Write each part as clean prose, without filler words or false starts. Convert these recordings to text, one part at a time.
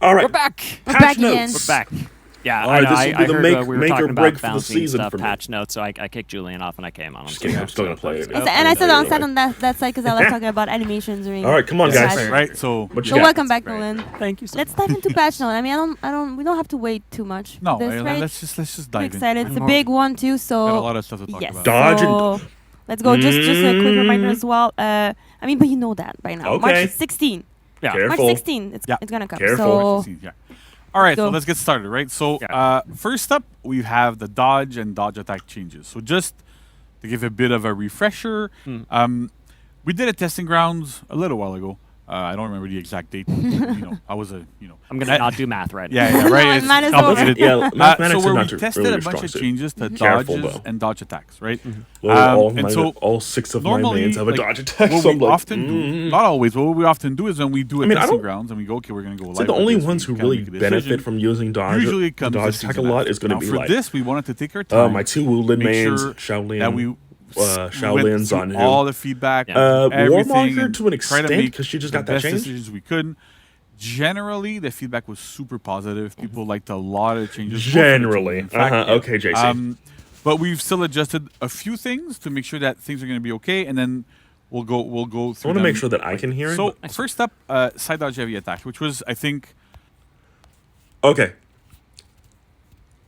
All right. We're back. We're Patch back again. notes. We're back. Yeah, All I right, know. this I will be the heard make- we were make or talking break about for the balancing season stuff, for me. patch notes, so I kicked Julian off and I came on. I'm Just kidding. I'm still gonna play it. And I said on that side because I was talking about animations during. All right, come on, the guys. patch. Right. So What you So got? welcome back, Right. Nolan. Thank you so Let's dive into patch note. I mean, we don't have to wait too much. no, This, right? let's just I'm dive in. excited. It's a Got big one too. a So lot of stuff to talk yes. about. Dodge and- So let's go. Just a quick reminder as well. I mean, but you know that by now. Okay. March 16. Yeah. Careful. March 16. It's Yeah. gonna come. Careful. So Yeah. All right, so Go. let's get started, right? So Yeah. first up, we have the dodge and dodge attack changes. So just to give a bit of a refresher, we did a testing grounds a little while ago. I don't remember the exact date. I was I'm gonna not do math right now. Yeah, right. No, It's mine is complicated. Yeah, mathematics so are where not we a tested really a bunch strong of suit. changes to Careful, dodges though. and dodge attacks, right? Well, and so all 6 of my normally, mains have a like, dodge attack. what So we I'm like, often do, not always, but what we often do is when we do a I mean, I testing don't- grounds and we go, okay, we're going to go So live the with only this, ones we who kinda really make a benefit decision. from using dodge, Usually it comes dodge this attack a season lot after. is going Now, to be for like this, we wanted to take our time. my 2 Wulin make mains, sure Shaolin, that we went Shaolin's through on him. all the feedback, Warmonger everything, to an and try to extent, make 'cause she just the got that best change. decisions we could. Generally, the feedback was super positive. People liked a lot of the changes. most of the Generally. changes, in fact. Okay, JC. But we've still adjusted a few things to make sure that things are going to be okay, and then we'll go through. I want to them. make sure that I can hear it. So but- first up, side dodge heavy attack, which was I think Okay.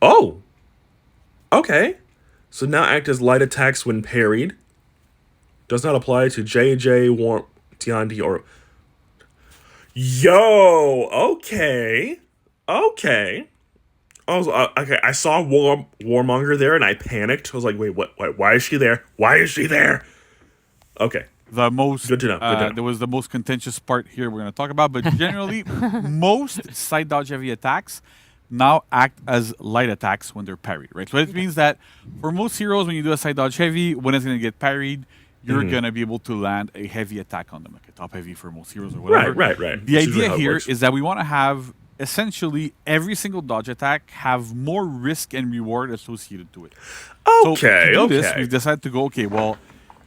Oh. Okay. So now act as light attacks when parried. Does not apply to JJ, Warm, Tiandi, or... Yo! Okay. Okay. I was okay. I saw Warmonger there and I panicked. I was like, wait, what? Why is she there? Why is she there? Okay. the most Good to know, good to know. there was the most contentious part here we're going to talk about, but generally most side dodge heavy attacks now act as light attacks when they're parried, right? So it means that for most heroes, when you do a side dodge heavy, when it's going to get parried, you're Mm-hmm. going to be able to land a heavy attack on them, like a top heavy for most heroes or whatever. Right. The That's usually idea how it here works. is that we want to have essentially every single dodge attack have more risk and reward associated to it. So Okay, to do this, okay. we've decided to go, okay, well,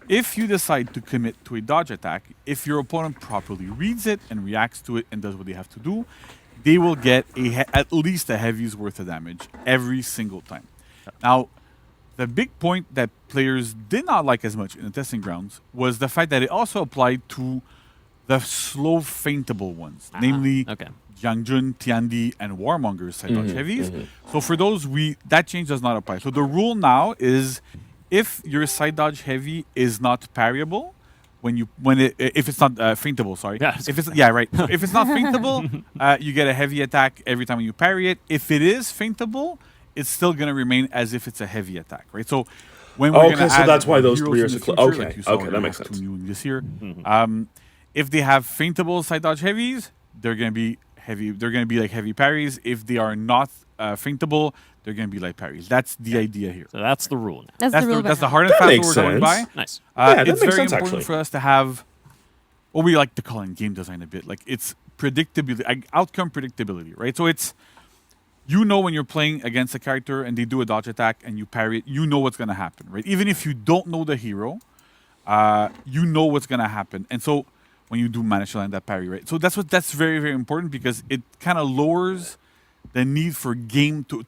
if you decide to commit to a dodge attack, if your opponent properly reads it and reacts to it and does what they have to do, they will get at least a heavy's worth of damage every single time. Now, the big point that players did not like as much in the testing grounds was the fact that it also applied to the slow faintable ones, namely okay. Jiangjun, Tiandi, and Warmonger's side dodge heavies. So for those, that change does not apply. So the rule now is if your side dodge heavy is not parryable, if it's not feintable, sorry. Yeah. If it's right. So if it's not feintable, you get a heavy attack every time you parry it. If it is feintable, it's still gonna remain as if it's a heavy attack, right? So when we're Okay, gonna so add that's why those heroes 3 are in so the close. future, Okay, like you saw okay, we're that gonna makes have sense. 2 new this year. If they have feintable side dodge heavies, they're gonna be heavy. They're gonna be like heavy parries. If they are not feintable, they're gonna be light parries. That's the idea here. So that's the rule now. that's the rule. That's the behind hard and That fast makes that we're going by. sense. Nice. Yeah, that It's makes very sense, important actually. for us to have what we like to call in game design a bit. Like it's predictability, outcome predictability, right? So it's when you're playing against a character and they do a dodge attack and you parry it, you know what's going to happen, right? Even if you don't know the hero, you know what's going to happen. And so when you do manage to land that parry, right? So that's very, very important because it kind of lowers the need for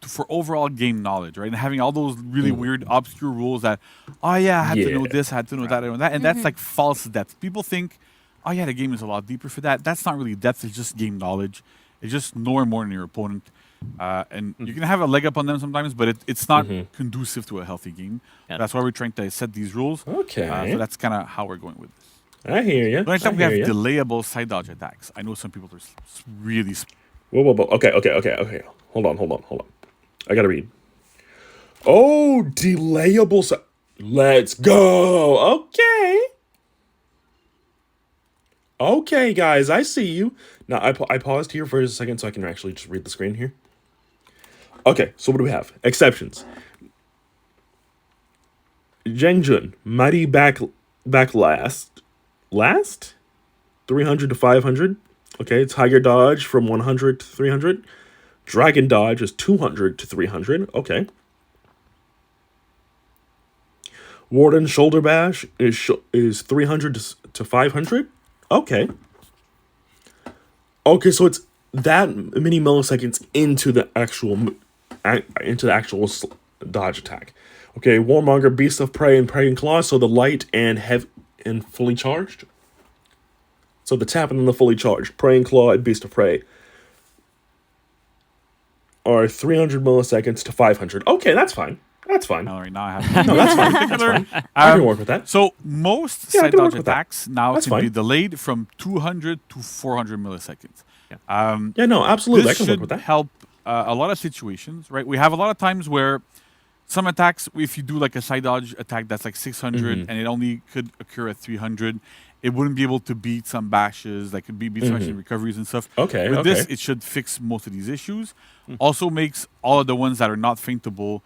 for overall game knowledge, right? And having all those really weird, obscure rules that, I had to know Yeah. this, I had to know that, I know that. And that's like false depth. People think, the game is a lot deeper for that. That's not really depth, it's just game knowledge. It's just knowing more than your opponent. And you can have a leg up on them sometimes, but it's not conducive to a healthy game. Yeah. That's why we're trying to set these rules. Okay. So that's kind of how we're going with this. I hear you. But next time we have delayable side dodge attacks. I know some people are really... Whoa. Okay. Hold on. I gotta read. Oh, delayable. Let's go. Okay, guys, I see you. Now, I paused here for a second so I can actually just read the screen here. Okay, so what do we have? Exceptions. Zhengjun, mighty back last? 300 to 500. Okay, Tiger Dodge from 100 to 300. Dragon Dodge is 200 to 300. Okay. Warden Shoulder Bash is 300 to 500. Okay. Okay, so it's that many milliseconds into the actual dodge attack. Okay, Warmonger, Beast of Prey, and Praying Claw. So the light and heavy and fully charged. So the tap and then the fully charged Praying Claw and Beast of Prey are 300 milliseconds to 500. Okay, that's fine. That's fine. All right, now I have. No, that's fine. That's fine. I can work with that. So most Yeah, I side can work dodge with that. attacks now That's can be fine. delayed from 200 to 400 milliseconds. Yeah, no, absolutely. I This can work should with that. help a lot of situations, right? We have a lot of times where some attacks, if you do like a side dodge attack that's like 600 and it only could occur at 300, it wouldn't be able to beat some bashes, like could beat some actually recoveries and stuff. Okay, With this, okay. it should fix most of these issues. Also makes all of the ones that are not faintable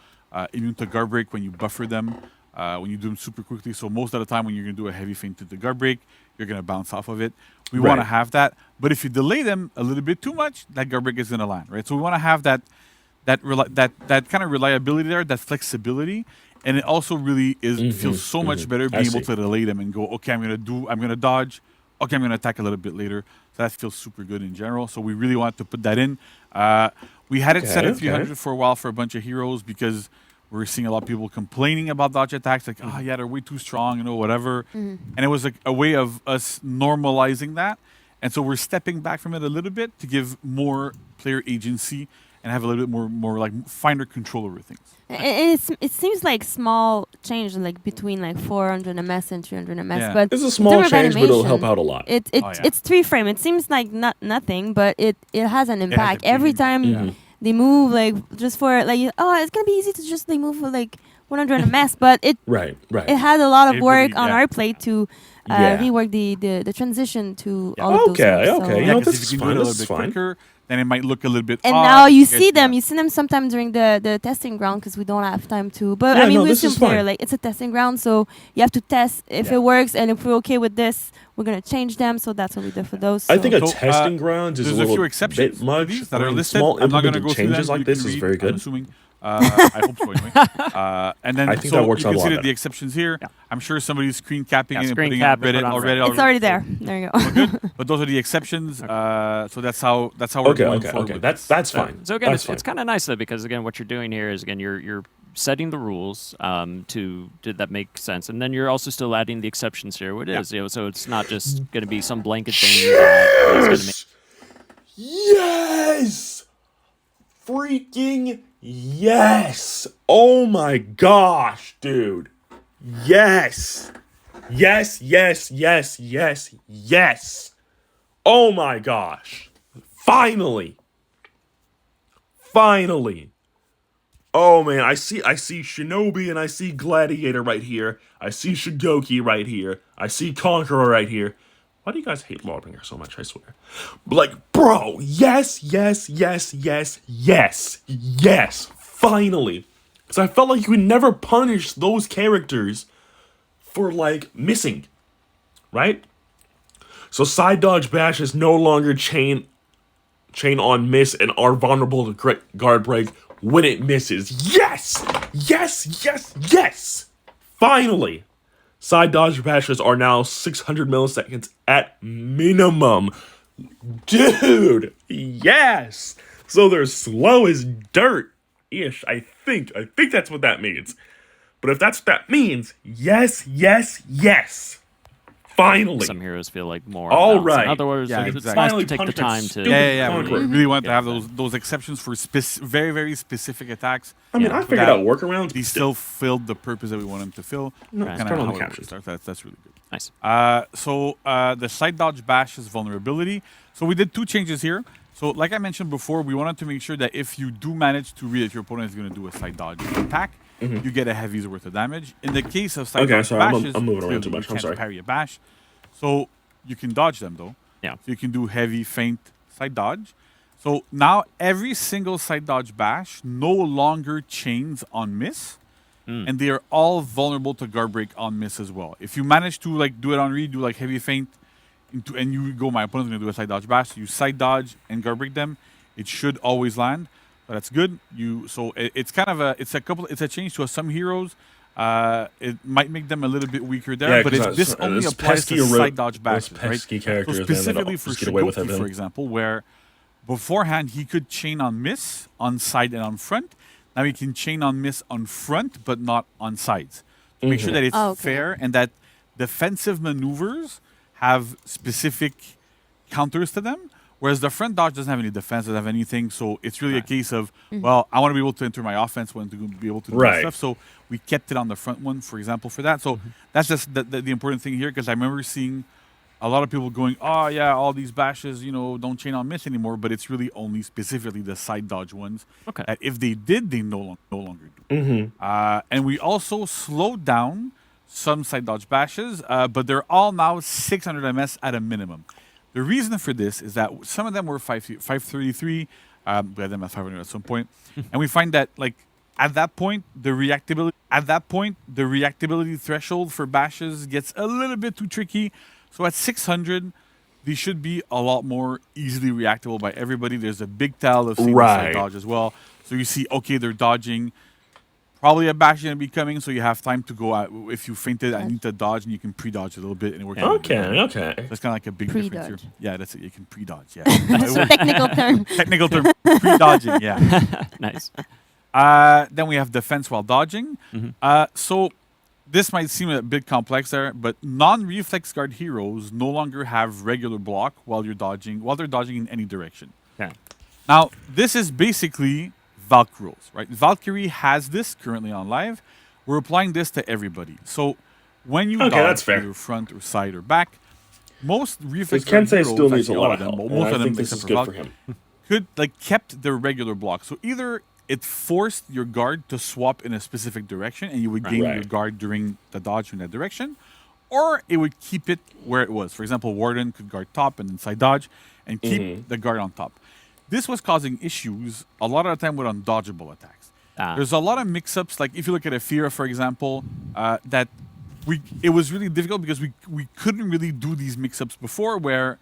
immune to guard break when you buffer them, when you do them super quickly. So most of the time when you're going to do a heavy feint into guard break, you're going to bounce off of it. We want to Right. have that. But if you delay them a little bit too much, that guard break is going to land, right? So we want to have that kind of reliability there, that flexibility. And it also really feels so much better being able see. to delay them and go, okay, I'm going to dodge. Okay, I'm going to attack a little bit later. So that feels super good in general. So we really wanted to put that in. We had it set at Okay, 300 okay. for a while for a bunch of heroes because we're seeing a lot of people complaining about dodge attacks, like, oh yeah, they're way too strong, whatever. And it was like a way of us normalizing that. And so we're stepping back from it a little bit to give more player agency and have a little bit more like finer control over things. And it seems like small change, like between like 400 ms and 300 ms. Yeah. But It's a in small terms of change, but it'll help animation, out a lot. It's 3 frame. It seems like nothing, but it has an impact big every impact, time they move. Like just for like it's gonna be easy to just like move for like 100 ms, but it Right, right. it had a lot of It work really- on yeah. our plate to Yeah. rework the transition to Yeah. all of those Okay, moves, so- okay. You Yeah, know, because this if you is can do it fine, a this little is bit fine. quicker, then it might look a little bit And odd. now you guys see do them. that. You see them sometimes during the testing ground because we don't have time to. But Yeah, I mean, no, we're this still is player. fine. Like it's a testing ground, so you have to test if it works, and if we're okay with this, we're gonna change them. So that's what we did for those. I so- think a So, testing ground is a There's little few exceptions bit to much. these that I are mean, listed. small I'm not going to implemented go through changes them. like You this can is read, very I'm good. assuming. I hope so anyway. And then I think so that works you out can a see lot that the better. exceptions here. Yeah. I'm sure somebody's screen capping Yeah, it and screen putting cap it and on put it on Reddit. Reddit. it's already there. There you go. Good. But those are the exceptions. So that's how we're Okay, going okay, forward okay. with That's this. fine. So again, That's it's kind of nice though because again, what you're doing here is again you're setting the rules to that make sense, and then you're also still adding the exceptions here. What it is, so it's not just going to be some blanket thing that is going to make. Yes! Freaking yes! Oh my gosh, dude. Yes! Yes, yes, yes, yes, yes. Oh my gosh. Finally. Finally. Oh man, I see Shinobi and I see Gladiator right here. I see Shigoki right here. I see Conqueror right here. Why do you guys hate Lawbringer so much, I swear? Like, bro, yes, yes, yes, yes, yes, yes, finally. Because I felt like you would never punish those characters for, like, missing, right? So side dodge bash is no longer chain on miss and are vulnerable to guard break when it misses. Yes! Yes, yes, yes! Finally! Side dodge bashes are now 600 milliseconds at minimum. Dude! Yes! So they're slow as dirt-ish, I think. I think that's what that means. But if that's what that means, yes, yes, yes. Finally. Some heroes feel like more. All balanced. right. In other words, Yeah, it's exactly. nice Finally to take the punish that time to. stupid Yeah. We Conqueror. really want to Yeah. have those exceptions for very, very specific attacks. I mean, Yeah. I figured That out workarounds. These still filled the purpose that we want them to fill. No, Right. turn Kinda on how the it captions. works. That's really good. Nice. So the side dodge bash is vulnerability. So we did two changes here. So like I mentioned before, we wanted to make sure that if you do manage to read if your opponent is going to do a side dodge attack, you get a heavy's worth of damage. In the case of side Okay, dodge sorry, I'm bashes, moving around clearly too much. you I'm can't sorry. parry a bash. So you can dodge them though. Yeah. So you can do heavy, feint, side dodge. So now every single side dodge bash no longer chains on miss. And they are all vulnerable to guard break on miss as well. If you manage to like do it on read, do like heavy feint, and you go, my opponent's gonna do a side dodge bash. So you side dodge and guard break them. It should always land. So that's good. It's kind of it's a change to some heroes. It might make them a little bit weaker there, Yeah, but 'cause this it's only applies pesky to ro- side dodge those bashes, right? pesky characters, So man, that specifically don't for just get away with Shigoki, it, for man. example, where beforehand, he could chain on miss on side and on front. Now he can chain on miss on front, but not on sides. To make sure that it's Oh, okay. fair and that defensive maneuvers have specific counters to them. Whereas the front dodge doesn't have any defense, doesn't have anything. So it's really a case of, well, I want to be able to enter my offense, want to be able to do Right. stuff. So we kept it on the front one, for example, for that. So that's just the important thing here, because I remember seeing a lot of people going, oh, yeah, all these bashes, don't chain on miss anymore. But it's really only specifically the side dodge ones Okay. that if they did, they no longer do. And we also slowed down some side dodge bashes, but they're all now 600 ms at a minimum. The reason for this is that some of them were 533. We had them at 500 at some point, and we find that at that point the reactability threshold for bashes gets a little bit too tricky. So at 600, they should be a lot more easily reactable by everybody. There's a big tail of single side Right. dodge as well. So you see, okay, they're dodging. Probably a bash is going to be coming, so you have time to go out. If you fainted, I need to dodge, and you can pre-dodge a little bit, and it works. Okay, okay. That's kind of like a big difference Pre-dodge. here. Yeah, that's it. You can pre-dodge. Yeah. Technical term. Technical term, pre-dodging. Yeah. Nice. Then we have defense while dodging. So this might seem a bit complex there, but non-reflex guard heroes no longer have regular block while they're dodging in any direction. Okay. Now, this is basically Valk rules, right? Valkyrie has this currently on live. We're applying this to everybody. So when you Okay, dodge that's fair. either front or side or back, most reflex But guard Kensei heroes, still needs a actually lot all of help. them, and most I of them think this except is for good Valk, for him. could kept their regular block. So either it forced your guard to swap in a specific direction and you would gain your Right. guard during the dodge in that direction, or it would keep it where it was. For example, Warden could guard top and then side dodge and keep the guard on top. This was causing issues a lot of the time with undodgeable attacks. There's a lot of mix-ups. Like if you look at Aphira, for example, that it was really difficult because we couldn't really do these mix-ups before where,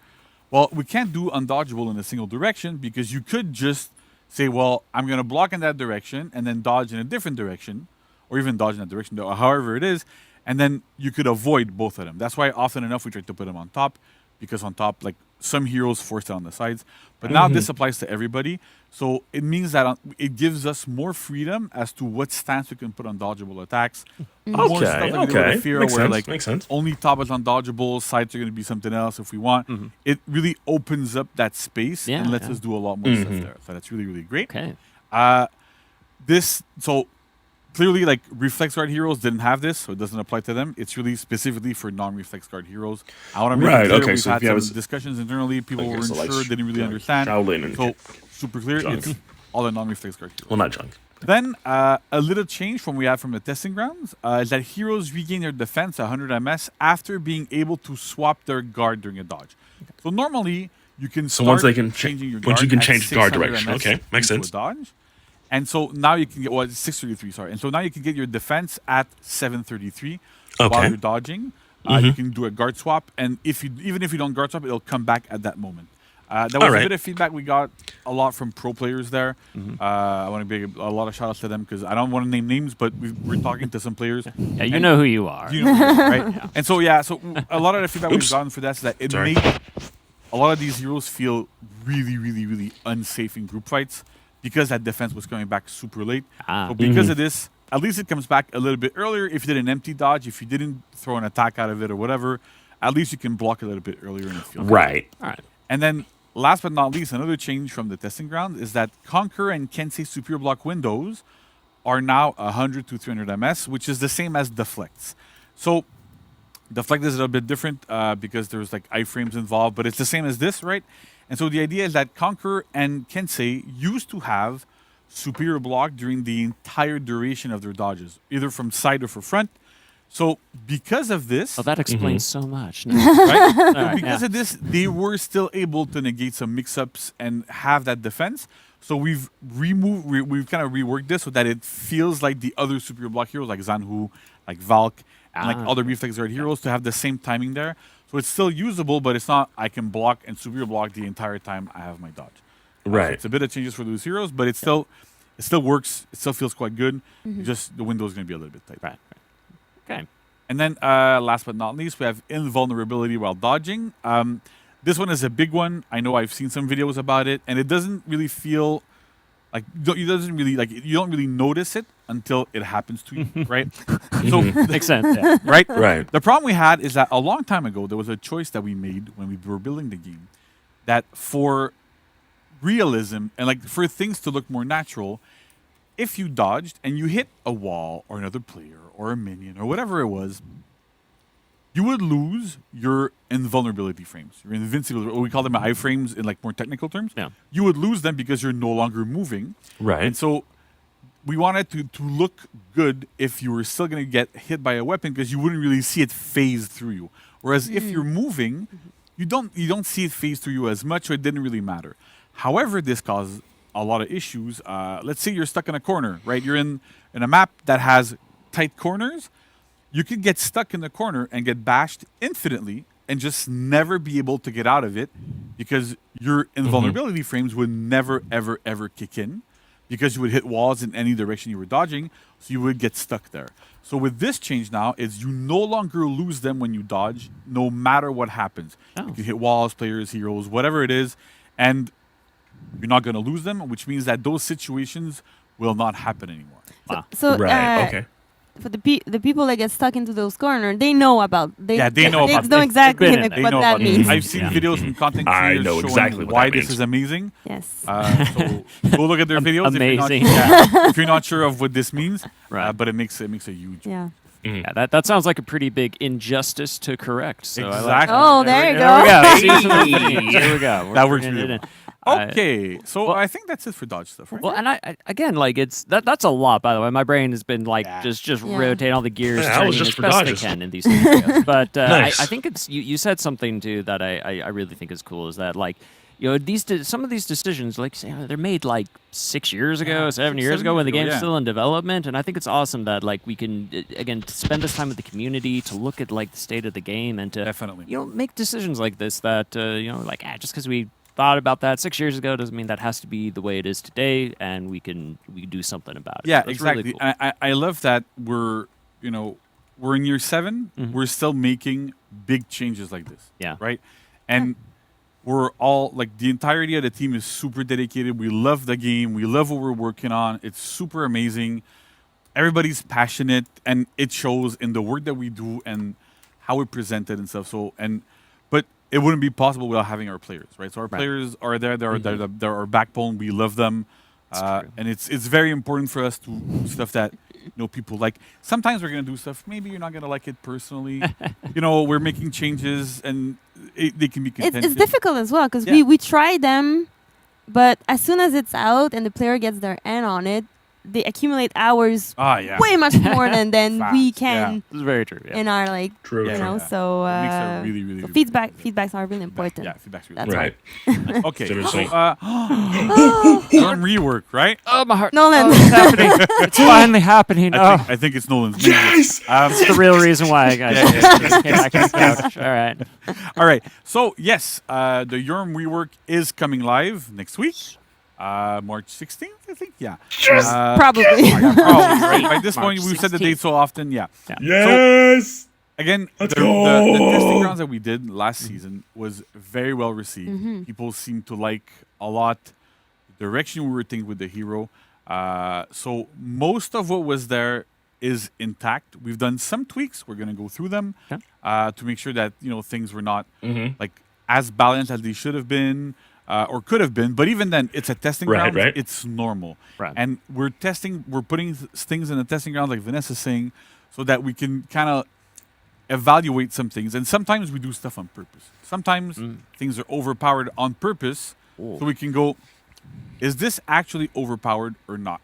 well, we can't do undodgeable in a single direction because you could just say, well, I'm going to block in that direction and then dodge in a different direction, or even dodge in that direction, however it is, and then you could avoid both of them. That's why often enough we try to put them on top, because on top, some heroes force it on the sides. But now this applies to everybody. So it means that it gives us more freedom as to what stance we can put on dodgeable attacks. More Okay, stuff like we did with okay. Aphira, Makes where sense, makes sense. only top is undodgeable, sides are going to be something else if we want. It really opens up that space and lets us do a lot more stuff there. So that's really, really great. Okay. So clearly, reflex guard heroes didn't have this, so it doesn't apply to them. It's really specifically for non-reflex guard heroes. I want to make Right, it clear, okay, we've so had if you some have discussions internally. People Okay, weren't so sure, didn't really understand. Shaolin and So super clear, Junk. it's all the non-reflex guard heroes. Well, not junk. Then a little change from we had from the testing grounds is that heroes regain their defense 100 ms after being able to swap their guard during a dodge. So normally you can So start once they can changing your once guard you can at change guard 600 direction. MS Okay, makes into a sense. dodge. And so now you can get, it's 633, sorry. And so now you can get your defense at 733 while Okay. you're dodging. You can do a guard swap, and even if you don't guard swap, it'll come back at that moment. That was Alright. a bit of feedback we got a lot from pro players there. I want to give a lot of shout outs to them because I don't want to name names, but we're talking to some players. Yeah, you know who you are. You know, right? And so so a lot of the feedback we've Oops. gotten for that is that it Sorry. made a lot of these heroes feel really, really, really unsafe in group fights because that defense was coming back super late. Ah. So because of this, at least it comes back a little bit earlier. If you did an empty dodge, if you didn't throw an attack out of it or whatever, at least you can block a little bit earlier in the field. Right. All right. And then, last but not least, another change from the testing ground is that Conquer and Kensei Superior Block windows are now 100 to 300 ms, which is the same as Deflects. So, Deflect is a little bit different because there's iframes involved, but it's the same as this, right? And so the idea is that Conquer and Kensei used to have superior block during the entire duration of their dodges, either from side or from front. So because of this, Well, that explains so much. right? So right, because yeah. of this, they were still able to negate some mix-ups and have that defense. So we've kind of reworked this so that it feels like the other superior block heroes, like Zanhu, like Valk, and other reflex guard heroes, to have the same timing there. So it's still usable, but it's not I can block and superior block the entire time I have my dodge. So Right. it's a bit of changes for those heroes, but it still works. It still feels quite good. Just the window is going to be a little bit tight. Right. Okay. And then last but not least, we have invulnerability while dodging. This one is a big one. I know I've seen some videos about it, and it doesn't really feel like it doesn't really like you don't really notice it until it happens to you, right? So Makes sense. Yeah. right, Right. The problem we had is that a long time ago there was a choice that we made when we were building the game that for realism and like for things to look more natural, if you dodged and you hit a wall or another player or a minion or whatever it was, you would lose your invulnerability frames, your invincibility, or we call them iframes in like more technical terms. Yeah. You would lose them because you're no longer moving. Right. And so we wanted to look good if you were still going to get hit by a weapon because you wouldn't really see it phase through you. Whereas if you're moving, you don't see it phase through you as much, so it didn't really matter. However, this caused a lot of issues. Let's say you're stuck in a corner, right? You're in a map that has tight corners. You could get stuck in the corner and get bashed infinitely and just never be able to get out of it because your invulnerability frames would never, ever, ever kick in because you would hit walls in any direction you were dodging, so you would get stuck there. So with this change now is you no longer lose them when you dodge, no matter what happens. Oh. You can hit walls, players, heroes, whatever it is, and you're not going to lose them, which means that those situations will not happen anymore. Wow. So Right. Okay. for the people that get stuck into those corners, they know about. They know about know it. exactly They've been in like there. what know that about it. means. I've seen Yeah. videos from content I creators know showing exactly what why that this means. is amazing. Yes. So go look at their videos. Amazing. If you're not sure of what this means, Right. but it makes a huge. Yeah. Yeah, that sounds like a pretty big injustice to correct. So I like Exactly. that. Oh, there you There we go. go. Season of the- There we go. We're That works bringing really it in. Okay, so I think that's it for dodge stuff, right? Well, and I again, like that's a lot. By the way, my brain has been like Yeah. just Yeah. rotating all the gears, Yeah, that turning was as just for best they dodges. can in these scenarios. But Nice. I think it's you said something too that I really think is cool. Is that like some of these decisions, like say, they're made like 6 years ago, 7 years ago when the game's yeah. still in development, and I think it's awesome that like we can again spend this time with the community to look at like the state of the game and to Definitely. make decisions like this that like just because we thought about that 6 years ago doesn't mean that has to be the way it is today, and we can do something about it. Yeah, That's exactly. Really cool. I love that we're in year 7. We're still making big changes like this. Yeah. Right. And we're all like the entirety of the team is super dedicated. We love the game. We love what we're working on. It's super amazing. Everybody's passionate, and it shows in the work that we do and how we present it and stuff. So but it wouldn't be possible without having our players, right? So our players are there. They're our backbone. We love them, and it's very important for us to do stuff that people like. Sometimes we're gonna do stuff. Maybe you're not gonna like it personally. We're making changes, and they can be contentious. It's difficult as well because Yeah. we try them, but as soon as it's out and the player gets their hand on it, they accumulate hours Yeah. way much more than we Fast, can This is very true. Yeah. in our like True. Yeah. True. so It makes it really, really, so really feedbacks are really important. Yeah, feedback's really That's Right. Okay. So, Seriously. JORM rework, right? Oh my heart! Nolan. It's happening! It's finally happening! I think it's Nolan's. Yes! That's the real reason why I got Yeah. came back on the couch. All right. All right. So yes, the JORM rework is coming live next week, March 16th, I think. Yeah. Probably. Probably, right? By this March point, we've said the 16th. date so often. Yeah. Yes! Again, Let's the go! testing grounds that we did last season was very well received. People seemed to like a lot the direction we were taking with the hero. So most of what was there is intact. We've done some tweaks. We're going to go through them to make sure that things were not like as balanced as they should have been or could have been. But even then, it's a testing Right, ground. right. It's normal. Right. And we're putting things in the testing ground, like Vanessa's saying, so that we can kind of evaluate some things. And sometimes we do stuff on purpose. Sometimes things are overpowered on purpose, so we can go, is this actually overpowered or not?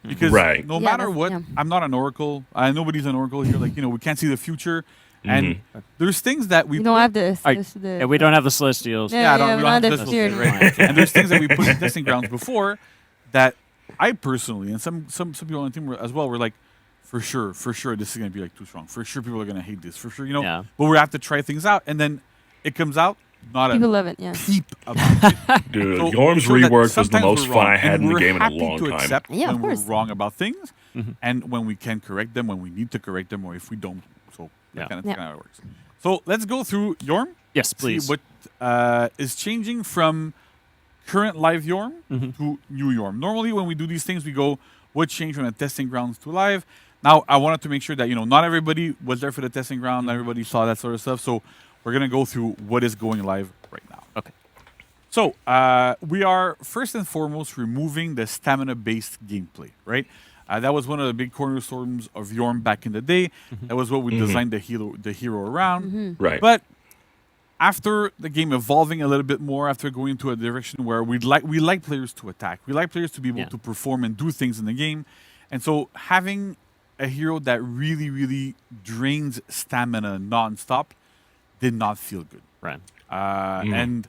Because Right. no Yeah, matter that's- what, yeah. I'm not an oracle. Nobody's an oracle here. Like, we can't see the future. And there's things that we You don't have this. I- this the, Yeah, we don't have the Celestials. Yeah, I don't, we we don't don't have have this the bullshit, right? And there's things that we put in testing grounds before that I personally, and some people on the team as well, were like, for sure, this is going to be like too strong. For sure, people are going to hate this. For sure, Yeah. But we have to try things out. And then it comes out, not people a love it. Yeah. peep about it. Dude, So JORM's show that rework was the sometimes most we're fun wrong, I had and in the we're game in a happy long to time. accept Yeah, of when we're course. wrong about things, and when we can correct them, when we need to correct them, or if we don't. So Yeah. that's Yeah. kind of how it works. So let's go through Yorm. Yes, See please. what is changing from current live Yorm to new Yorm. Normally, when we do these things, we go what changed from the testing grounds to live. Now, I wanted to make sure that not everybody was there for the testing ground, not everybody saw that sort of stuff. So we're gonna go through what is going live right now. Okay. So we are first and foremost removing the stamina-based gameplay, right? That was one of the big cornerstones of Yorm back in the day. That was what we designed the hero around. Right. But after the game evolving a little bit more, after going into a direction where we like players to attack, we like players to be able Yeah. to perform and do things in the game, and so having a hero that really, really drains stamina nonstop did not feel good. Right. And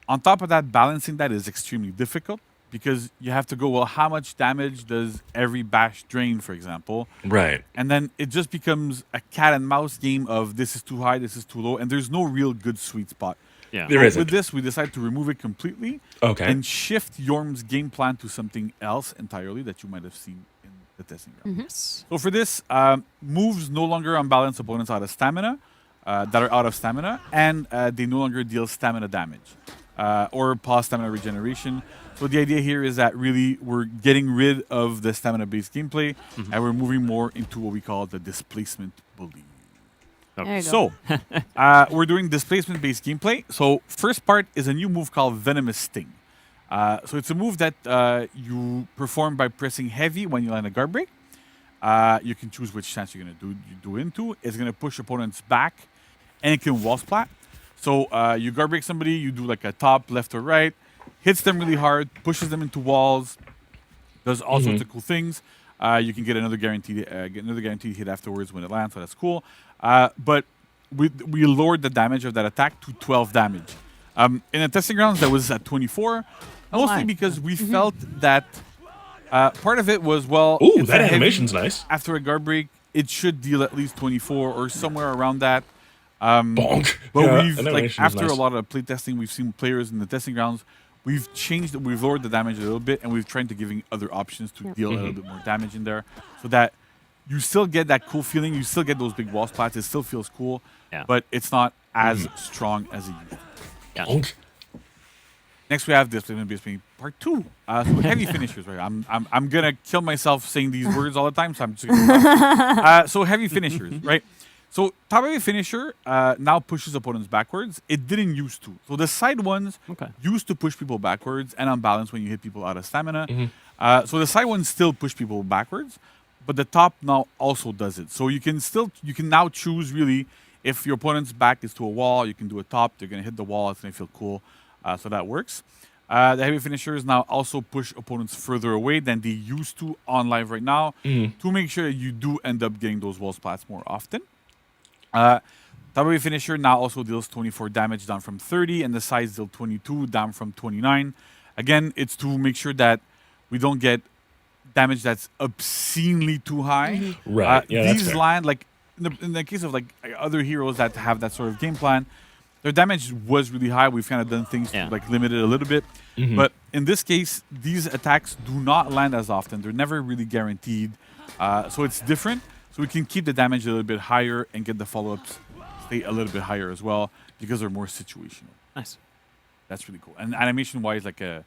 on top of that, balancing that is extremely difficult because you have to go, well, how much damage does every bash drain, for example? Right. And then it just becomes a cat and mouse game of this is too high, this is too low, and there's no real good sweet spot. Yeah. There isn't. With this, we decided to remove it completely Okay. and shift Yorm's game plan to something else entirely that you might have seen in the testing ground. Yes. So for this, moves no longer unbalance opponents out of stamina, that are out of stamina, and they no longer deal stamina damage or pause stamina regeneration. So the idea here is that really we're getting rid of the stamina-based gameplay, and we're moving more into what we call the displacement bully. There you go. So we're doing displacement-based gameplay. So first part is a new move called Venomous Sting. So it's a move that you perform by pressing heavy when you land a guard break. You can choose which stance you're going to do into. It's going to push opponents back, and it can wall splat. So you guard break somebody, you do like a top, left, or right, hits them really hard, pushes them into walls, does all sorts of cool things. You can get another guaranteed hit afterwards when it lands, so that's cool. But we lowered the damage of that attack to 12 damage. In the testing grounds, that was at 24, mostly my. because we felt that part of it was, well, Ooh, it's that a heavy- animation's nice. After a guard break, it should deal at least 24 or somewhere around that. Bonk. But Yeah, we've that like animation is after nice. a lot of play testing, we've seen players in the testing grounds. We've changed, we've lowered the damage a little bit, and we've tried to giving other options to deal a little bit more damage in there, so that you still get that cool feeling. You still get those big wall splats. It still feels cool, Yeah. but it's not as strong as it used to. Yeah. Bonk. Next, we have displacement based part 2. So heavy finishers, right? I'm gonna kill myself saying these words all the time, so I'm just gonna so heavy finishers, right? So top heavy finisher now pushes opponents backwards. It didn't used to. So the side ones Okay. used to push people backwards and unbalance when you hit people out of stamina. So the side ones still push people backwards, but the top now also does it. So you can now choose really if your opponent's back is to a wall, you can do a top. They're gonna hit the wall. It's gonna feel cool. So that works. The heavy finishers now also push opponents further away than they used to on live right now to make sure that you do end up getting those wall splats more often. W finisher now also deals 24 damage down from 30, and the sides deal 22 down from 29. Again, it's to make sure that we don't get damage that's obscenely too high. Right. Yeah, that's These fair. land like in the case of like other heroes that have that sort of game plan, their damage was really high. We've kind of done things Yeah. to like limit it a little bit. But in this case, these attacks do not land as often. They're never really guaranteed. So it's different. So we can keep the damage a little bit higher and get the follow-ups stay a little bit higher as well because they're more situational. Nice. That's really cool. And animation-wise, like a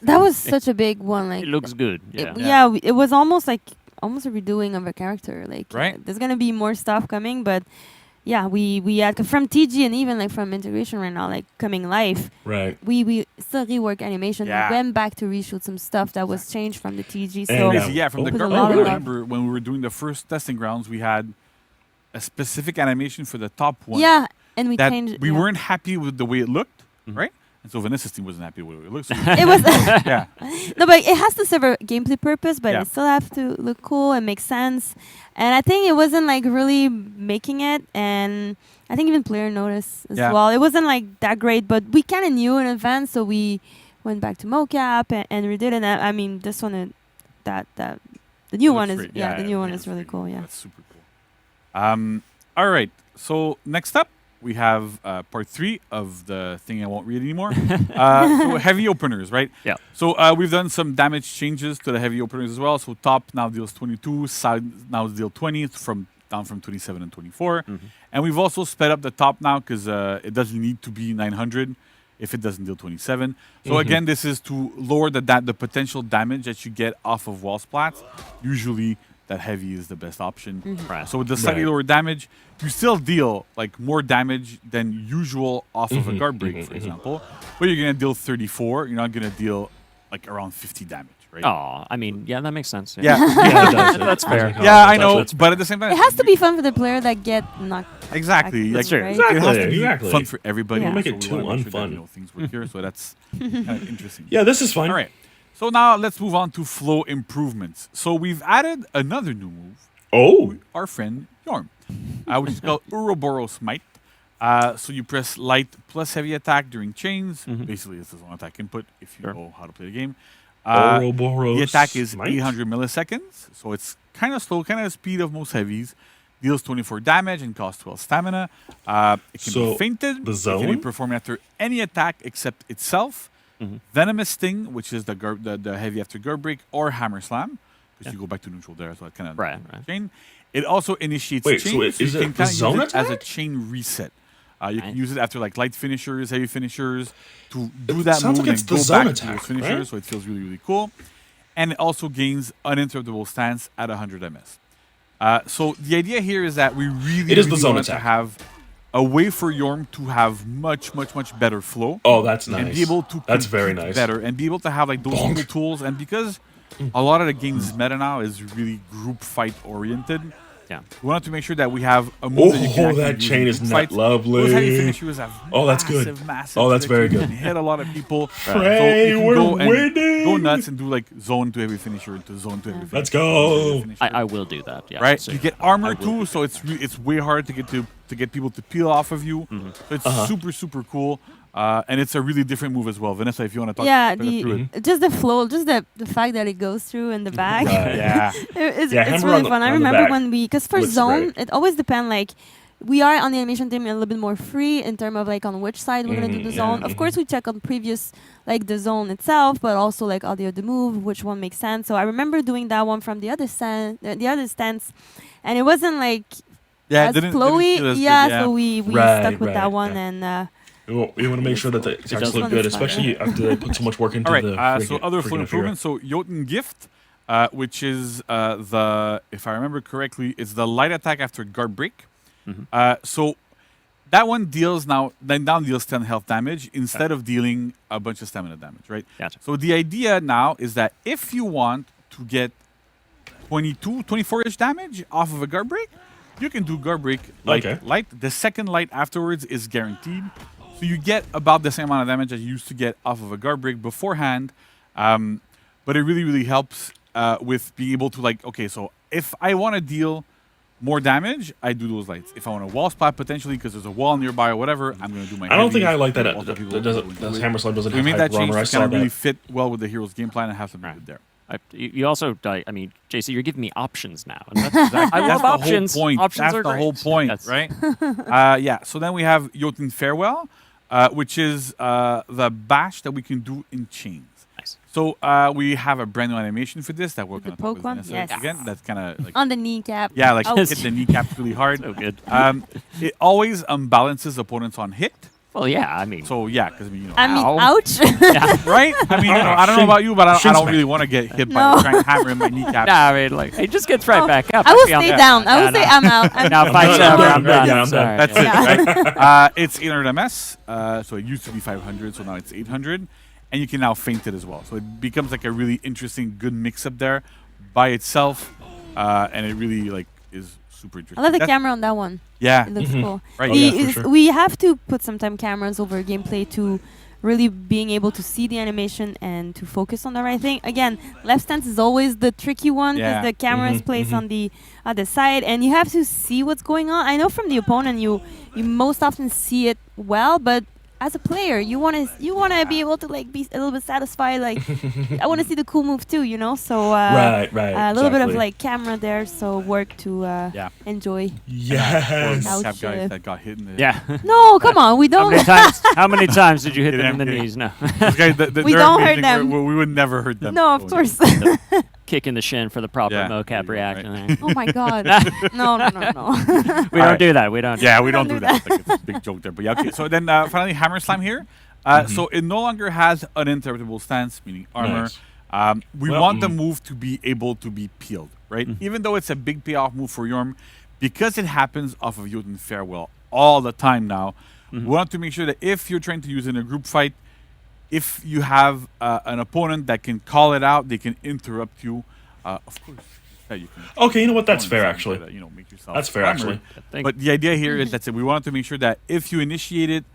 That was such a big one. Like It looks good. Yeah. it was almost a redoing of a character. Like Right. there's gonna be more stuff coming, but yeah, we had from TG and even like from integration right now, like coming live. Right. We still rework animation. Yeah. We went back to reshoot some stuff that was changed from the TG. So And, Crazy, yeah, from the With a garbage. lot I of love. remember when we were doing the first testing grounds, we had a specific animation for the top one. yeah, and we that changed. we yeah. weren't happy with the way it looked, right? And so Vanessa's team wasn't happy with the way it looked. So It was yeah, no, but it has to serve a gameplay purpose, but Yeah. it still have to look cool and make sense. And I think it wasn't like really making it, and I think even player noticed as Yeah. well. It wasn't like that great, but we kind of knew in advance, so we went back to mocap and redid it. And I mean, this one, the new one is great. the new one yeah, is it's really great. cool. Yeah. That's super cool. All right. So next up, we have part 3 of the thing I won't read anymore. So heavy openers, right? Yeah. So we've done some damage changes to the heavy openers as well. So top now deals 22, side now deal 20 from down from 27 and 24. And we've also sped up the top now because it doesn't need to be 900 if it doesn't deal 27. So again, this is to lower the potential damage that you get off of wall splats. Usually that heavy is the best option. Right. So with the slightly Right. lower damage, you still deal like more damage than usual off of a guard break, for example. But you're gonna deal 34. You're not gonna deal like around 50 damage, right? Oh, I mean, yeah, that makes sense. Yeah. Yeah, it does. That's fair. Yeah, I know, but at the same time, It has to be fun for the player that get knocked. exactly. That's true. right? Exactly. It has to be Exactly. fun for everybody. Yeah. Make so it we too wanna make sure that, unfun. things work here, so that's kind of interesting. Yeah, this is fun. All right. So now let's move on to flow improvements. So we've added another new move. Oh, Our friend Yorm, which is called Ouroboros Smite. So you press light plus heavy attack during chains. Basically, it's a zone attack input if you know how to play the game. Ouroboros The attack is Smite? 800 milliseconds, so it's kind of slow, kind of the speed of most heavies. Deals 24 damage and costs 12 stamina. It can So, be fainted. the It can be zone? performed after any attack except itself. Venomous Sting, which is the heavy after guard break, or Hammer Slam, because you go back to neutral there, so it kind of Right. chain. It also initiates Wait, chain, so you is can it the kinda zone use it as a attack? chain reset. You can Nice. use it after like light finishers, heavy finishers, to do that sounds move like it's and the go zone back to attack, those finishers, right? so it feels really, really cool. And it also gains uninterruptible stance at 100 ms. So the idea here is that we really, It is the really zone wanted to attack. have a way for Yorm to have much, much, much better flow. oh, that's nice. And be able to That's very compete nice. better and be able to have like those Bonk. cool tools. And because a lot of the game's meta now is really group fight oriented, Yeah. we wanted to make sure that we have a move that you can Oh, actually that use chain in is group not fights. lovely. Those heavy finishers have Oh, that's good. massive, massive Oh, that's very tricks. You good. can hit a lot of people. Pray, you can we're go and winning. Go nuts and do like zone to heavy finisher to zone to heavy finisher. Let's go. I will do that. Yeah. Right, So, you get I armor will too, do so it's way hard to get people to peel off of you. So it's super cool, and it's a really different move as well. Vanessa, if you want to talk, Yeah, talk us through it. just the flow, just the fact that it goes through in the back. Right. Yeah, It's Yeah, it's hammer really on the- fun. I on the remember back when because for looks zone, great. it always depends. Like we are on the animation team a little bit more free in terms of like on which side we're gonna do the yeah, zone. Of course, we check on previous like the zone itself, but also like all the other move, which one makes sense. So I remember doing that one from the other stance, and it wasn't like yeah, as it didn't flowy. feel as good, Yeah, so we Right, stuck with that right, one, yeah. and You want to make sure that the attacks does look look good, fun, especially after they put so much work into All right, the. so other flow freaking improvements. So Jotun Gift, which is if I remember correctly, it's the light attack after guard break. So that one deals now deals 10 health damage instead of dealing a bunch of stamina damage, right? Gotcha. So the idea now is that if you want to get 24-ish damage off of a guard break, you can do guard break like Okay. light. The second light afterwards is guaranteed. So you get about the same amount of damage as you used to get off of a guard break beforehand. But it really, really helps with being able to like, okay, so if I want to deal more damage, I do those lights. If I want a wall spot potentially because there's a wall nearby or whatever, I'm going to do my I don't think heavies. I like that. Also, people That will doesn't. go That into it. hammer slam doesn't We have made that hyper change armor. I to saw kind of really that. fit well with the hero's game plan and have some good there. You also, I mean, JC, you're giving me options now. And that's, Exactly. I That's love the options. whole point. Options That's are the great. whole point, That's- right? Yeah. So then we have Jotun Farewell, which is the bash that we can do in chains. Nice. So we have a brand new animation for this that we're The going to poke talk one? with Vanessa Yes. again. That's kind of like on the kneecap. yeah, like Oh. hit the kneecaps really hard. So good. It always unbalances opponents on hit. Well, yeah, I mean, So yeah, because I mean, I mean, Ow. ouch. right? I mean, I don't know about you, but I Shin don't smack. really want to get hit by No. a giant hammer in my kneecap. nah, I mean, like, it just gets right Oh, back up. I will Be on stay there. down. I will Nah, say nah. I'm out. Now, I'm fight's done, over. I'm I'm done, done. yeah, I'm Sorry. done. That's Yeah. it, right? It's 800 MS, so it used to be 500, so now it's 800, and you can now feint it as well. So it becomes like a really interesting, good mix-up there by itself, and it really like is super interesting. I love the That's- camera on that one. Yeah, It looks cool. Right. Oh, The- yeah, for sure. We have to put sometime cameras over gameplay to really being able to see the animation and to focus on the right thing. Again, left stance is always the tricky one because Yeah. the camera is Mhm, placed mhm. on the other side, and you have to see what's going on. I know from the opponent you most often see it well, but as a player, you wanna be able to like be a little bit satisfied. Like I want to see the cool move too, you know. So Right. a little bit of exactly. like camera there, so work to Yeah. enjoy. Yes. Ouch. Have guys that got hit in the Yeah. No, come on, we don't. How many times did you hit Kidding, them in the I'm kidding. knees? No. Those guys, We they're don't hurt amazing. them. We would never hurt them. No, of So, course. kick in the shin for the proper Yeah, mocap there you go, reaction right. there. Oh my god. No. We don't do that. We don't. Yeah, we don't do do that. Like, it's a big joke there. But yeah, okay. So then finally, Hammer Slam here. So it no longer has uninterruptible stance, meaning armor. Nice. We Well, want the move to be able to be peeled, right? Even though it's a big payoff move for Yorm, because it happens off of Jotun Farewell all the time now, we want to make sure that if you're trying to use it in a group fight, if you have an opponent that can call it out, they can interrupt you. Of course, yeah, you can. Okay, you know what? That's fair, opponents actually. that, make yourself That's fair, armored. actually. But the idea here is that's it. We want to make sure that if you initiate it,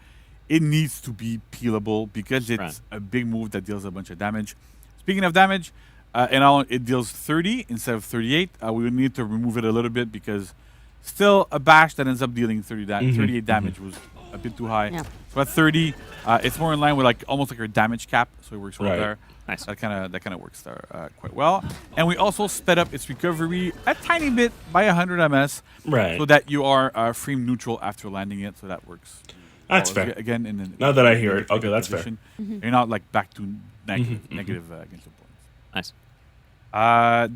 it needs to be peelable because it's Right. a big move that deals a bunch of damage. Speaking of damage, it deals 30 instead of 38. We would need to remove it a little bit because still a bash that ends up dealing 38 damage was a bit too high. Yeah. So at 30, it's more in line with almost like our damage cap, so it works well Right. there. Nice. That kind of works there quite well. And we also sped up its recovery a tiny bit by 100 ms, Right. so that you are frame neutral after landing it. So that works. That's well. fair. Again, Now that I hear it, okay, that's fair. You're not back to negative against opponents. Nice.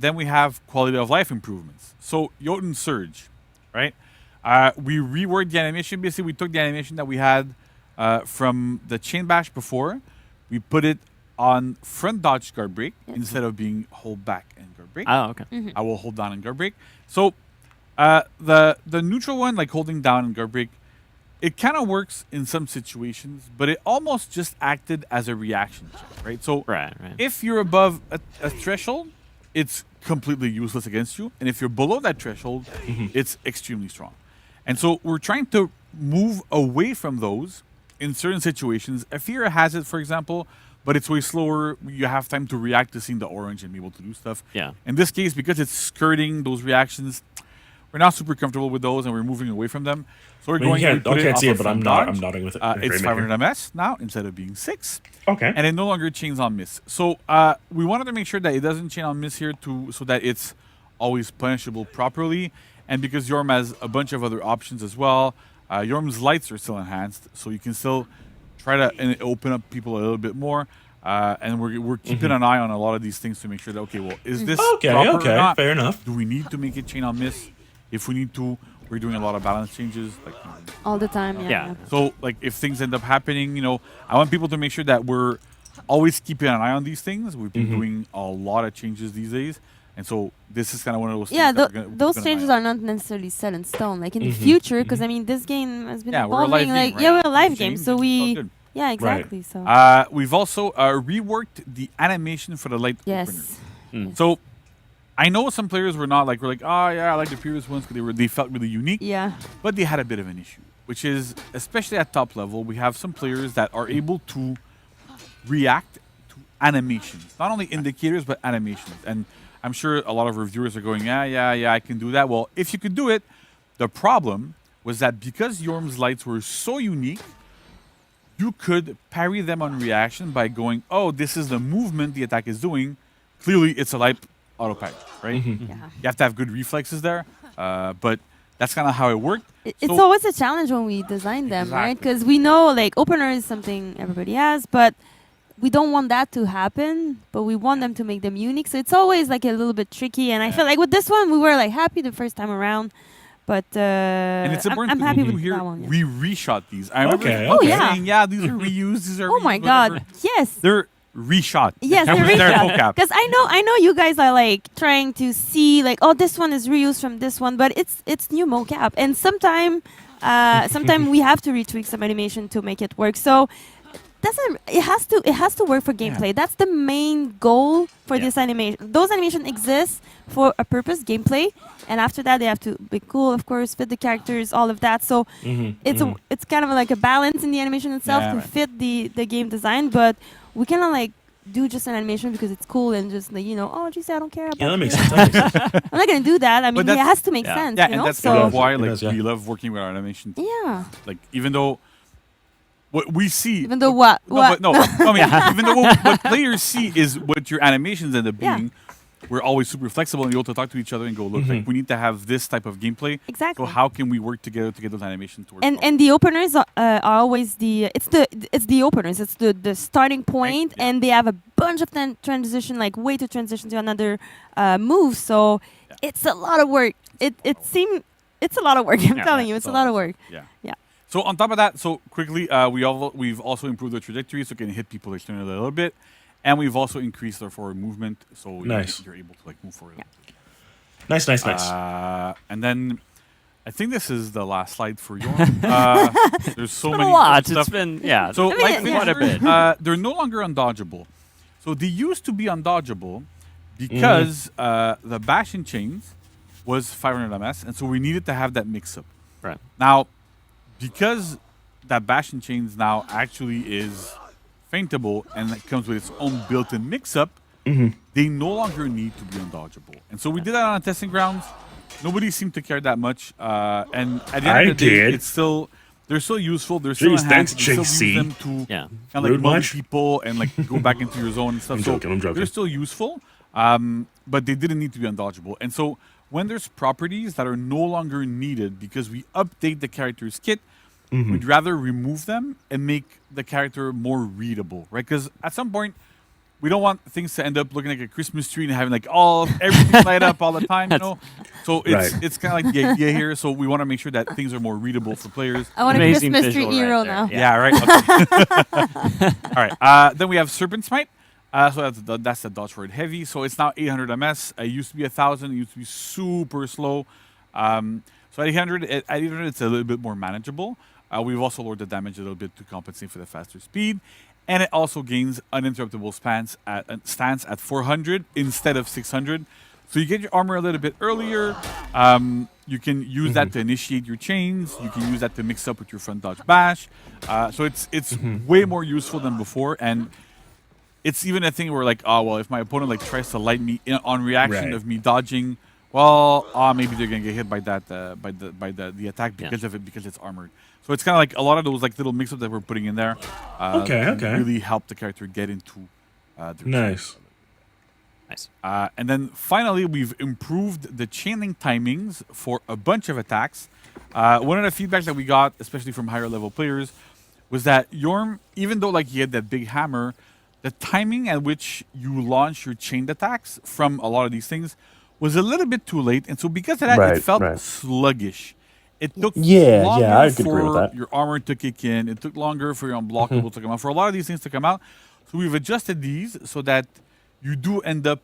Then we have quality of life improvements. So Jotun Surge, right? We reworked the animation. Basically, we took the animation that we had from the chain bash before. We put it on front dodge guard break instead of being hold back and guard break. Oh, okay. I will hold down and guard break. So the neutral one, like holding down and guard break, it kind of works in some situations, but it almost just acted as a reaction check, right? So Right. if you're above a threshold, it's completely useless against you. And if you're below that threshold, it's extremely strong. And so we're trying to move away from those in certain situations. Afira has it, for example, but it's way slower. You have time to react to seeing the orange and be able to do stuff. Yeah. In this case, because it's skirting those reactions, we're not super comfortable with those and we're moving away from them. So we're I mean, going you to can't, put I can't off see of it, but I'm front dodge. nodding with it. It's Great, 500 ms now instead of being 6. Okay. And it no longer chains on miss. So we wanted to make sure that it doesn't chain on miss here so that it's always punishable properly. And because Yorm has a bunch of other options as well, Yorm's lights are still enhanced, so you can still try to open up people a little bit more. And we're keeping an eye on a lot of these things to make sure that, okay, well, is this Okay, proper or okay, not? fair enough. Do we need to make it chain on miss? If we need to, we're doing a lot of balance changes. All the time. Yeah. So, if things end up happening, I want people to make sure that we're always keeping an eye on these things. We've been doing a lot of changes these days. And so this is kind of one of those things Yeah, that we're gonna those keep an eye changes on. are not necessarily set in stone. Like in the future, because I mean, this game has been Yeah, we're a evolving. live game, right? We're a live Change, game, it's so all we. good. Yeah, exactly. So We've also reworked the animation for the light yes. opener. So I know some players were not we're like, oh yeah, I like the previous ones because they felt really unique. Yeah. But they had a bit of an issue, which is especially at top level, we have some players that are able to react to animations, not only indicators but animations. And I'm sure a lot of reviewers are going, yeah, I can do that. Well, if you could do it, the problem was that because Yorm's lights were so unique, you could parry them on reaction by going, oh, this is the movement the attack is doing. Clearly, it's a light auto parry, right? Yeah. You have to have good reflexes there, but that's kind of how it worked. It's So- always a challenge when we design them, right? Exactly. Because we know opener is something everybody has, but we don't want that to happen. But we want them to make them unique. So it's always a little bit tricky. And I feel like with this one, we were happy the first time around. But And it's important I'm to happy do with here. that one. Yeah. We reshot these. I remember Okay, Oh, okay. yeah. saying, yeah, these are reused. These are Oh my reused, God! whatever. Yes. They're reshot. Yes, That they're was their reshot. vocab. Because I know you guys are trying to see oh, this one is reused from this one, but it's new mocap, and sometime we have to retweak some animation to make it work. So it has to work for gameplay. That's the main goal for Yeah. this animation. Those animation exist for a purpose, gameplay, and after that they have to be cool, of course, fit the characters, all of that. So it's kind of like a balance in the animation itself Yeah, to right. fit the game design, but we cannot do just an animation because it's cool and just oh geez, I don't care about Yeah, that makes it. sense. That makes sense. I'm not gonna do that. I mean, it that's- has to make yeah. sense. Yeah, you and know? that's so kind of why It does, yeah. we love working with our animation team. yeah. Even though what we see, Even though what? no, but no, I mean, even though what players see is what your animations end up Yeah. being, we're always super flexible and able to talk to each other and go, look, like we need to have this type of gameplay. Exactly. So how can we work together to get those animations to work? And the openers are always it's the openers. It's the starting point, yeah. and they have a bunch of transition, like way to transition to another move. So it's a lot of work. It's a lot of work. I'm telling you, it's a lot of work. Yeah. Yeah. So on top of that, so quickly, we've also improved the trajectory, so it can hit people externally a little bit, and we've also increased our forward movement, so Nice. you're able to like move forward. Nice. And then I think this is the last slide for you. There's so Been many a lot. stuff. It's been So I mean, quite a bit. they're no longer undodgeable. So they used to be undodgeable because the bash and chains was 500 MS, and so we needed to have that mix-up. Right. Now, because that bash and chains now actually is feintable and it comes with its own built-in mix-up, they no longer need to be undodgeable. And so we did that on testing grounds. Nobody seemed to care that much. And at the end of the day, did. it's still they're still usle. They're Jeez, still thanks, enhanced. You can still JC. use them to Yeah. kind of like Rude multi much? people and like go back into your zone and stuff. I'm joking. They're still useful, but they didn't need to be undodgeable. And so when there's properties that are no longer needed because we update the character's kit, we'd rather remove them and make the character more readable, right? Because at some point, we don't want things to end up looking like a Christmas tree and having like everything light up all the time, you know. So it's kind of like the idea here. So we want to make sure that things are more readable for players. I want a Amazing Christmas tree visual right hero there. now. Yeah. Yeah, right. Okay. All right. Then we have Serpent Smite. So that's the dodge forward heavy. So it's now 800 MS. It used to be 1,000. It used to be super slow. So at 800, it's a little bit more manageable. We've also lowered the damage a little bit to compensate for the faster speed. And it also gains uninterruptible stance at 400 instead of 600. So you get your armor a little bit earlier. You can use that to initiate your chains. You can use that to mix up with your front dodge bash. So it's way more useful than before. And it's even a thing where like, oh well, if my opponent like tries to light me on reaction Right. of me dodging, well, maybe they're gonna get hit by that by the attack because of it because it's armored. So it's kind of like a lot of those like little mix-ups that we're putting in there. Okay. Really help the character get into their Nice. Nice. and then finally, we've improved the chaining timings for a bunch of attacks. One of the feedbacks that we got, especially from higher level players, was that Yorm, even though like he had that big hammer, the timing at which you launch your chained attacks from a lot of these things was a little bit too late. And so because of that, it felt sluggish. It took longer I could for agree with that. your armor to kick in. It took longer for your unblockable to come out. For a lot of these things to come out. So we've adjusted these so that you do end up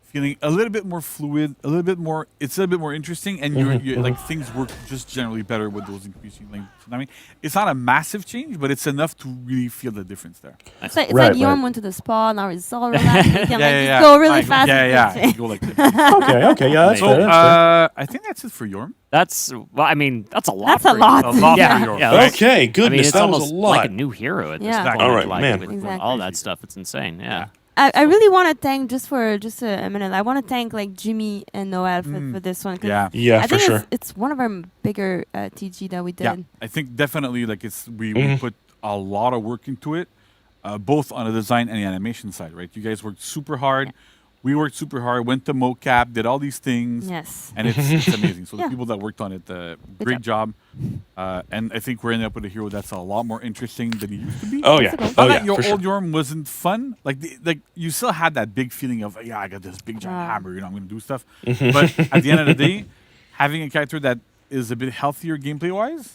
feeling a little bit more fluid, a little bit more. It's a little bit more interesting, and you're like things work just generally better with those increasing lengths. I mean, it's not a massive change, but it's enough to really feel the difference there. It's like Right, Yorm right. went to the spa, now it's all relaxed. You can Yeah. just go really Like, fast. Yeah. with it. You go like this. Okay. Yeah, that's So fair. That's fair. I think that's it for Yorm. That's I mean that's a lot. That's a for lot. A lot Yeah, for Yorm. yeah, right? that's- Okay, I mean, goodness, it's that almost was a lot. like a new hero at this Yeah. point. All right, like, man. With Exactly. all that stuff, it's insane. Yeah. I really want to thank just a minute. I want to thank like Jimmy and Noel for this one. 'cause Yeah. Yeah, I for think sure. it's one of our bigger TG that we did. Yeah, I think definitely like we put a lot of work into it, both on the design and the animation side, right? You guys worked super hard. We worked super hard. Went to mocap, did all these things, Yes. and it's amazing. So Yeah. the people that worked on it, great job. And I think we're ending up with a hero that's a lot more interesting than he used to be. Oh yeah. Not Not Oh that yeah. your For sure. old Yorm wasn't fun. Like you still had that big feeling of I got this big giant Wow. hammer. You know, I'm gonna do stuff. But at the end of the day, having a character that is a bit healthier gameplay wise,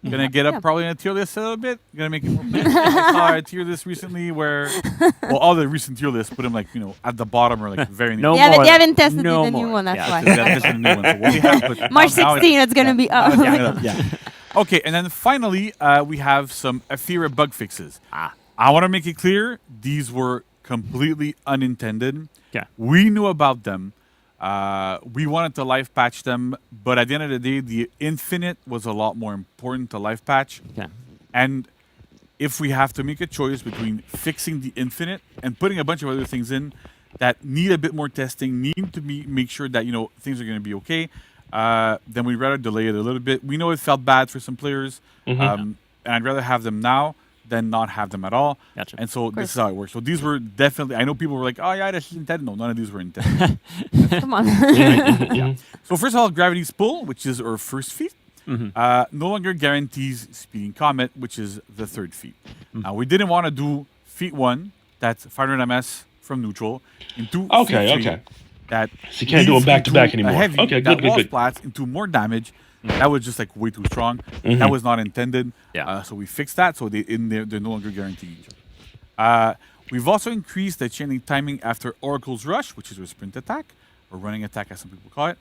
gonna get up Yeah. probably in a tier list a little bit. Gonna make it more. I saw a tier list recently where, well, all the recent tier lists put him like at the bottom or like very. No Yeah, more. but you haven't tested no the new more. one. That's Yeah. why. That's a new one. So what we have, but March now 16, it's gonna be up. yeah. Okay, and then finally, we have some Aphira bug fixes. Ah. I want to make it clear, these were completely unintended. Yeah. We knew about them. We wanted to live patch them, but at the end of the day, the infinite was a lot more important to live patch. Yeah. And if we have to make a choice between fixing the infinite and putting a bunch of other things in that need a bit more testing, need to make sure that things are going to be okay, then we'd rather delay it a little bit. We know it felt bad for some players, and I'd rather have them now than not have them at all. Gotcha. And so this course. is how it works. So these were definitely. I know people were like, "Oh yeah, that's intended." No, none of these were intended. Come on. So first of all, Gravity's Pull, which is our first feat, no longer guarantees Speeding Comet, which is the third feat. Now we didn't want to do feat 1, that's 500 ms from neutral, into Okay, feat 3, okay. that So you can't do them leads back-to-back into a anymore. heavy Okay, that good, wall good. splats into more damage. That was just like way too strong. That was not intended. Yeah. So we fixed that. So they're no longer guaranteed each other. We've also increased the chaining timing after Oracle's Rush, which is a sprint attack, or running attack as some people call it,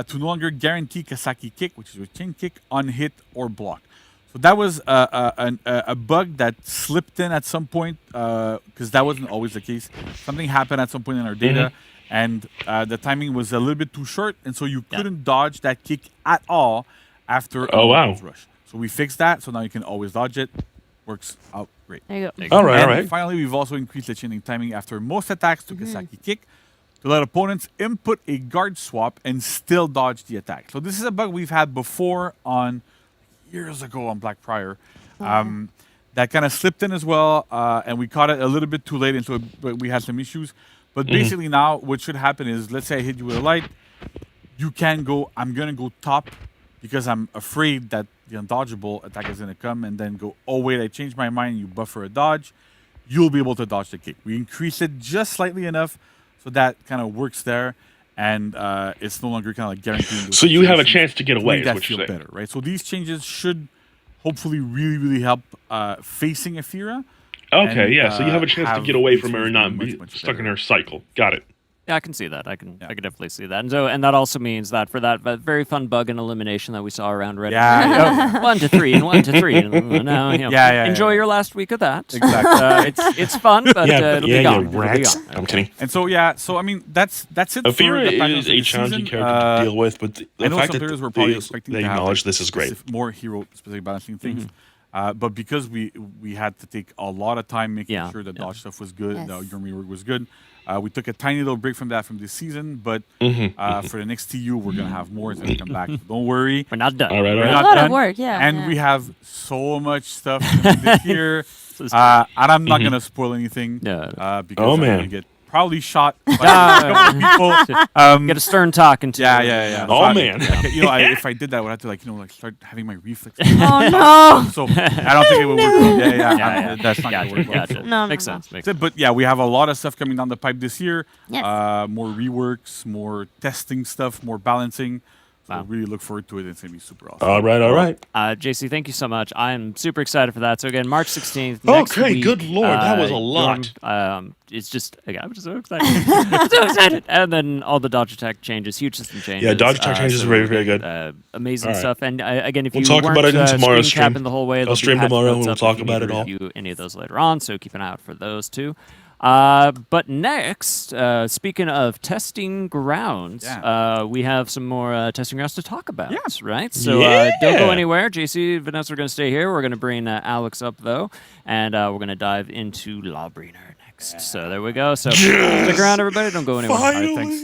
to no longer guarantee Kasaki Kick, which is a chain kick, on hit or block. So that was a bug that slipped in at some point, because that wasn't always the case. Something happened at some point in our data, and the timing was a little bit too short, and so you couldn't dodge that kick at all after Oracle's Rush. So we fixed that, so now you can always dodge it. Works out great. There you go. All right, all And right. finally, we've also increased the chaining timing after most attacks to Kasaki Kick to let opponents input a guard swap and still dodge the attack. So this is a bug we've had before on years ago on Black Prior. That kind of slipped in as well, and we caught it a little bit too late, and so we had some issues. But basically now what should happen is, let's say I hit you with a light, you can go, I'm going to go top because I'm afraid that the undodgeable attack is going to come, and then go, oh wait, I changed my mind, you buffer a dodge, you'll be able to dodge the kick. We increase it just slightly enough so that kind of works there, and it's no longer kind of like guaranteeing those So you have a situations chance to get to away, make is that what you're feel saying. better, right? So these changes should hopefully really, really help facing Ephira. Okay, and, yeah. So you have a chance to have get away these from her tools and not being be much, much stuck in better. her cycle. Got it. Yeah, I can see that. I can definitely see that. And that also means that for that very fun bug and elimination that we saw around Reddit. Yeah, 1 to 3 and 1 to 3. And now, Yeah, enjoy yeah. your last week of that. Exactly. It's fun, but it'll be gone. It'll be rats. gone. I'm kidding. And so I mean that's it for Ephira the patterns is of a the challenging season. character to deal with, but I the know fact some that players were probably they expecting they to have acknowledge like, this is great. more hero specific balancing things. But because we had to take a lot of time making sure the dodge stuff was good, the Yes. JORM rework was good, we took a tiny little break from that from this season. But for the next TU, we're gonna have more. It's gonna come back. So don't worry. We're not done. All right, all We're right. not A lot of done. work, yeah, And yeah. we have so much stuff coming this year. And I'm not gonna spoil anything. No. Because Oh, I'm man. gonna get probably shot by a couple people. Get a stern talk into Yeah. Oh, So man. if I did that, I would have to start having my reflex. Oh no. So I don't think it would work. Yeah. That's not gonna work. Gotcha. No, Makes no. sense. Makes That's it. But yeah, we have a lot of stuff coming down the pipe this year. Yes. More reworks, more testing stuff, more balancing. So Wow. really look forward to it. It's gonna be super awesome. All right, all right. JC, thank you so much. I'm super excited for that. So again, March 16th. Next Okay, week, good lord, that was a lot. It's just, I'm just so excited. So excited. And then all the dodge attack changes, huge system changes. Yeah, dodge attack changes so very, very good. Amazing All right. stuff. And again, if We'll you talk weren't, about it in tomorrow's screen capping stream. the whole way, I'll there'll be stream patch tomorrow notes and we'll up talk if you about need it to all. review any of those later on. So keep an eye out for those too. But next, speaking of testing grounds, we have some more testing grounds to talk about, right? So don't go Yeah. anywhere. JC, Vanessa are going to stay here. We're going to bring Alex up, though, and we're going to dive into Lawbringer next. So there we go. So stick around, everybody. Don't go anywhere. Finally. All right, thanks.